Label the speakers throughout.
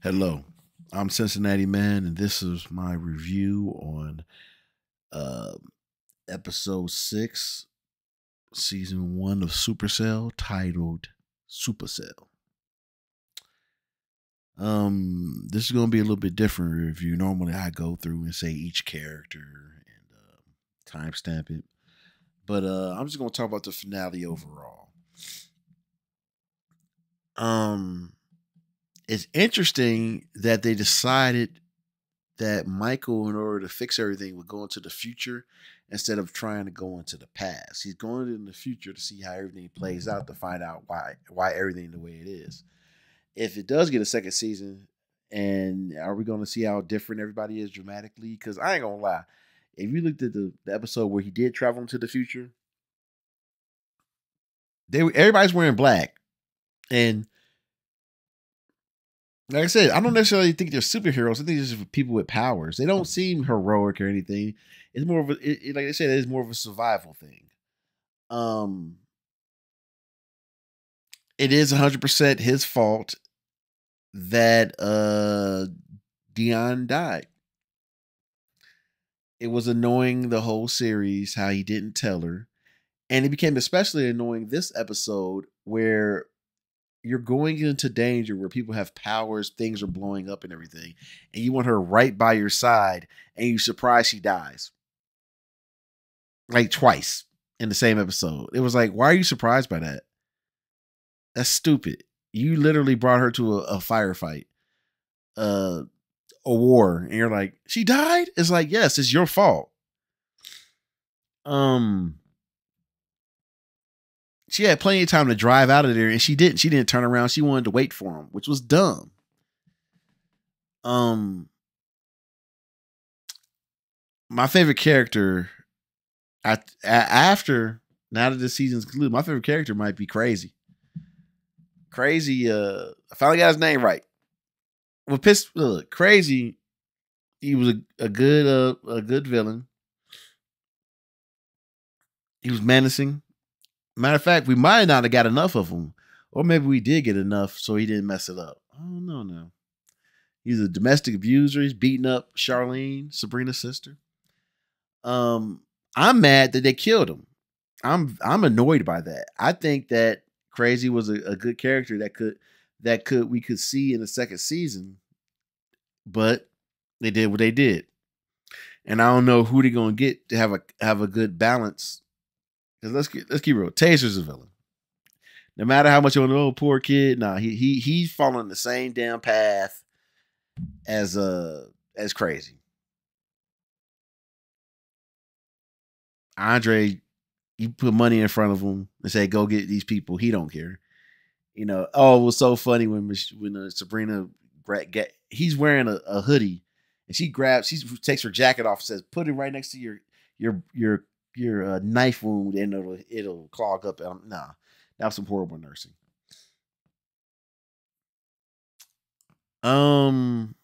Speaker 1: Hello, I'm Cincinnati Man, and this is my review on uh, episode 6, season 1 of Supercell, titled SUPACELL. This is gonna be a little bit different review. Normally, I go through and say each character and timestamp it, but I'm just gonna talk about the finale overall. Um, it's interesting that they decided that Michael, in order to fix everything, would go into the future instead of trying to go into the past. He's going in the future to see how everything plays out, to find out why everything the way it is. If it does get a second season, and are we going to see how different everybody is dramatically? Because I ain't gonna lie, if you looked at the episode where he did travel into the future, everybody's wearing black, and like I said, I don't necessarily think they're superheroes. I think they're just people with powers. They don't seem heroic or anything. It's more of like I said, it's more of a survival thing. Um, it is 100% his fault that Dion died. It was annoying the whole series how he didn't tell her, and it became especially annoying this episode where you're going into danger where people have powers, things are blowing up and everything, and you want her right by your side, and you're surprised she dies. Like twice in the same episode. It was like, why are you surprised by that? That's stupid. You literally brought her to a firefight, uh, a war, and you're like, she died? It's like, yes, it's your fault. Um, she had plenty of time to drive out of there, and she didn't. She didn't turn around. She wanted to wait for him, which was dumb. Um, my favorite character, after now that the season's concluded, my favorite character might be Crazy. Crazy, I finally got his name right. Well, Crazy, he was a good villain. He was menacing. Matter of fact, we might not have got enough of him, or maybe we did get enough, so he didn't mess it up. I don't know now. He's a domestic abuser. He's beating up Charlene, Sabrina's sister. I'm mad that they killed him. I'm annoyed by that. I think that Crazy was a good character that we could see in the second season, but they did what they did, and I don't know who they're gonna get to have a good balance. Because let's keep real, Taser's a villain. No matter how much you want to know, poor kid, nah, he's following the same damn path as Crazy. Andre, you put money in front of him and say, "Go get these people." He don't care. Oh, it was so funny when Sabrina he's wearing a hoodie, and she takes her jacket off and says, "Put it right next to your knife wound, and it'll clog up." Nah, that was some horrible nursing. Um,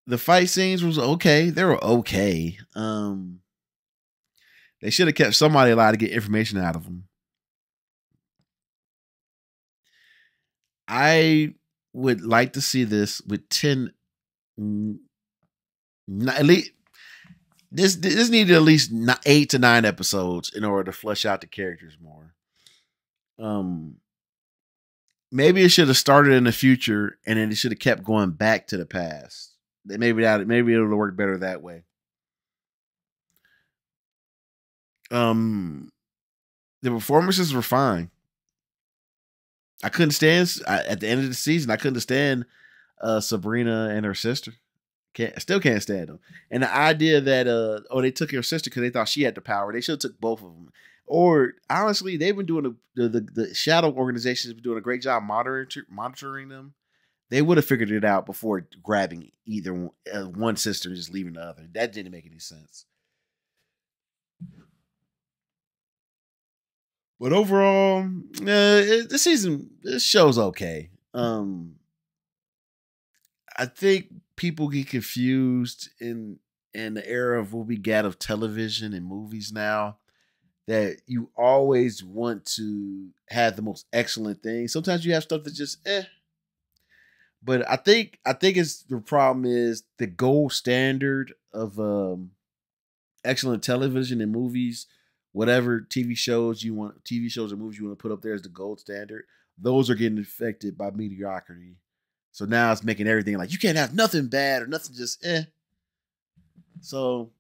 Speaker 1: the fight scenes was okay. They were okay. They should have kept somebody alive to get information out of them. I would like to see this with 10, at least this needed at least 8 to 9 episodes in order to flesh out the characters more. Maybe it should have started in the future and then it should have kept going back to the past. Maybe it'll work better that way. The performances were fine. I couldn't stand at the end of the season. I couldn't stand Sabrina and her sister. Still can't stand them. And the idea that they took her sister because they thought she had the power. They should have took both of them. Or honestly, they've been doing the shadow organizations have been doing a great job monitoring them. They would have figured it out before grabbing either one sister and just leaving the other. That didn't make any sense. But overall, this show's okay. I think people get confused in the era of what we get of television and movies now. that you always want to have the most excellent thing. Sometimes you have stuff that just But I think it's the problem is the gold standard of excellent television and movies, whatever TV shows or movies you want to put up there as the gold standard. Those are getting affected by mediocrity. So now it's making everything like you can't have nothing bad or nothing just So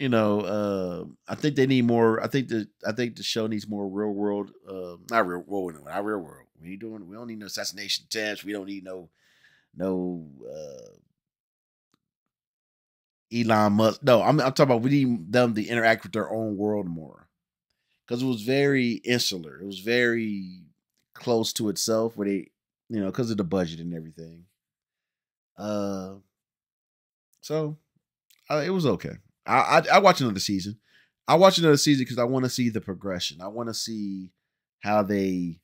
Speaker 1: I think they need more. I think the show needs more real world. Not real world. Not real world. We ain't doing. We don't need no assassination attempts. We don't need no Elon Musk. No, I'm talking about we need them to interact with their own world more because it was very insular. It was very close to itself. Where they, because of the budget and everything. Uh, so it was okay. I watch another season. I watch another season because I want to see the progression. I want to see how they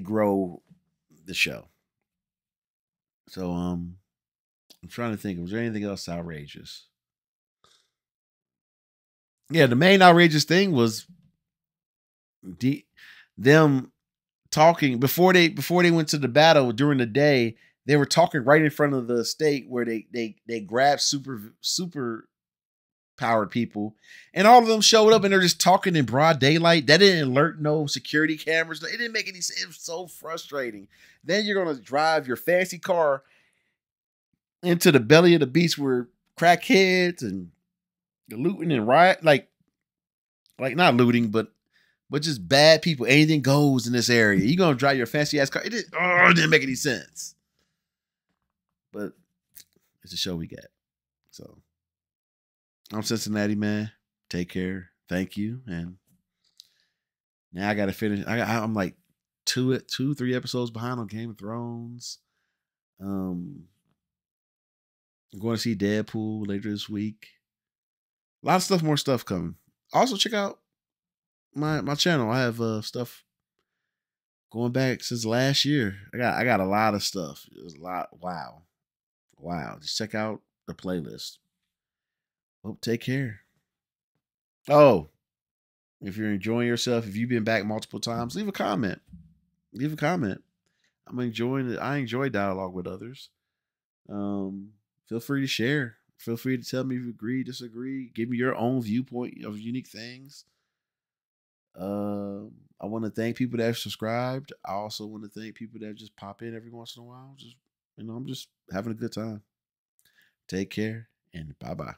Speaker 1: grow the show. So I'm trying to think. Was there anything else outrageous? Yeah, the main outrageous thing was them talking before they went to the battle during the day. They were talking right in front of the state where they grabbed super powered people, and all of them showed up and they're just talking in broad daylight. That didn't alert no security cameras. It didn't make any sense. It was so frustrating. Then you're gonna drive your fancy car into the belly of the beast where crackheads and looting and riot, like not looting, but just bad people. Anything goes in this area. You're gonna drive your fancy ass car. It didn't make any sense. But it's a show we got. So I'm Cincinnati man. Take care. Thank you. And now I gotta finish. I'm like 3 episodes behind on Game of Thrones. I'm going to see Deadpool later this week. A lot of more stuff coming. Also, check out my channel. I have stuff going back since last year. I got a lot of stuff. There's a lot. Wow. Just check out the playlist. Well, take care. Oh, if you're enjoying yourself, if you've been back multiple times, leave a comment. I'm enjoying it. I enjoy dialogue with others. Feel free to share. Feel free to tell me if you agree, disagree. Give me your own viewpoint of unique things. I want to thank people that have subscribed. I also want to thank people that just pop in every once in a while. I'm just having a good time. Take care and bye-bye.